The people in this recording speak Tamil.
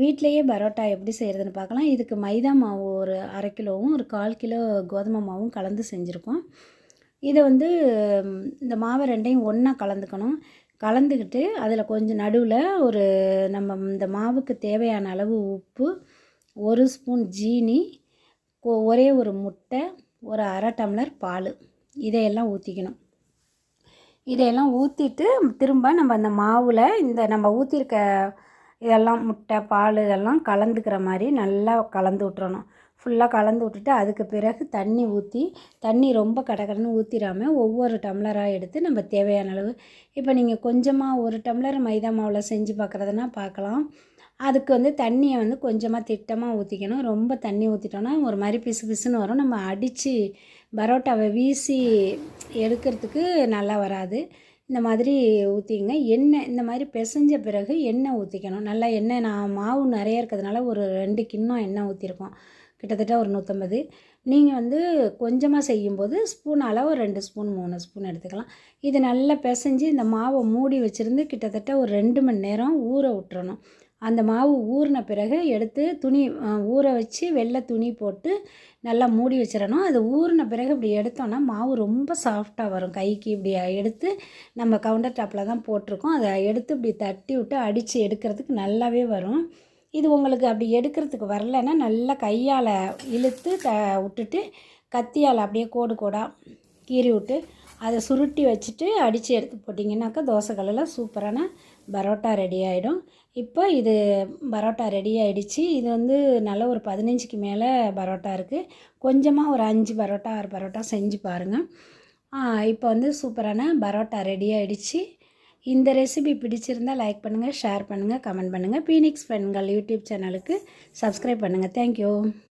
வீட்டிலேயே பரோட்டா எப்படி செய்கிறதுன்னு பார்க்கலாம். இதுக்கு மைதா மாவு ஒரு 1/2 கிலோவும் ஒரு 1/4 கிலோ கோதுமை மாவும் கலந்து செஞ்சுருக்கோம். இதை வந்து இந்த மாவை ரெண்டையும் ஒன்றா கலந்துக்கணும். கலந்துக்கிட்டு அதில் கொஞ்சம் நடுவில் ஒரு நம்ம இந்த மாவுக்கு தேவையான அளவு உப்பு, 1 ஸ்பூன் ஜீனி, ஒரே ஒரு முட்டை, ஒரு 1/2 டம்ளர் பால் இதையெல்லாம் ஊற்றிக்கணும். இதையெல்லாம் ஊற்றிட்டு திரும்ப நம்ம அந்த மாவில் இந்த நம்ம ஊற்றிருக்க இதெல்லாம் முட்டை, பால் இதெல்லாம் கலந்துக்கிற மாதிரி நல்லா கலந்து விட்டுறணும். ஃபுல்லாக கலந்து விட்டுட்டு அதுக்கு பிறகு தண்ணி ஊற்றி, தண்ணி ரொம்ப கடகடன்னு ஊற்றிடாமல் ஒவ்வொரு டம்ளராக எடுத்து நம்ம தேவையான அளவு, இப்போ நீங்கள் கொஞ்சமாக 1 டம்ளர் மைதா மாவில் செஞ்சு பார்க்குறதுனா பார்க்கலாம். அதுக்கு வந்து தண்ணியை வந்து கொஞ்சமாக திட்டமாக ஊற்றிக்கணும். ரொம்ப தண்ணி ஊற்றிட்டோன்னா ஒரு மாதிரி பிசு பிசுன்னு வரும். நம்ம அடித்து பரோட்டாவை வீசி எடுக்கிறதுக்கு நல்லா வராது. இந்த மாதிரி ஊற்றிங்க. எண்ணெய் இந்த மாதிரி பிசைஞ்ச பிறகு எண்ணெய் ஊற்றிக்கணும். நல்லா எண்ணெய் நான் மாவு நிறைய இருக்கிறதுனால ஒரு 2 கிண்ணம் எண்ணெய் ஊற்றிருக்கோம். கிட்டத்தட்ட ஒரு 150. நீங்கள் வந்து கொஞ்சமாக செய்யும்போது ஸ்பூன் அளவு 2 ஸ்பூன் 3 ஸ்பூன் எடுத்துக்கலாம். இது நல்லா பிசைஞ்சு இந்த மாவை மூடி வச்சுருந்து கிட்டத்தட்ட ஒரு 2 மணி நேரம் ஊற விட்டுறணும். அந்த மாவு ஊறின பிறகு எடுத்து துணி ஊற வச்சு வெள்ளை துணி போட்டு நல்லா மூடி வச்சிடணும். அது ஊறின பிறகு இப்படி எடுத்தோன்னா மாவு ரொம்ப சாஃப்டாக வரும். கைக்கு இப்படி எடுத்து நம்ம கவுண்டர் டாப்பில் தான் போட்டிருக்கோம். அதை எடுத்து இப்படி தட்டி விட்டு அடித்து எடுக்கிறதுக்கு நல்லாவே வரும். இது உங்களுக்கு அப்படி எடுக்கிறதுக்கு வரலைன்னா நல்லா கையால் இழுத்து விட்டுட்டு கத்தியால் அப்படியே கோடு கோடாக கீறி விட்டு அதை சுருட்டி வச்சுட்டு அடித்து எடுத்து போட்டிங்கன்னாக்கா தோசை கல்லில் சூப்பரான பரோட்டா ரெடி ஆகிடும். இப்போ இது பரோட்டா ரெடி ஆகிடுச்சு. இது வந்து நல்ல ஒரு 15க்கு மேலே பரோட்டா இருக்குது. கொஞ்சமாக ஒரு 5 பரோட்டா 6 பரோட்டா செஞ்சு பாருங்கள். இப்போ வந்து சூப்பரான பரோட்டா ரெடி ஆகிடுச்சு. இந்த ரெசிபி பிடிச்சிருந்தால் லைக் பண்ணுங்கள், ஷேர் பண்ணுங்கள், கமெண்ட் பண்ணுங்கள். பீனிக்ஸ் பெண்கள் யூடியூப் சேனலுக்கு சப்ஸ்கிரைப் பண்ணுங்கள். தேங்க்யூ.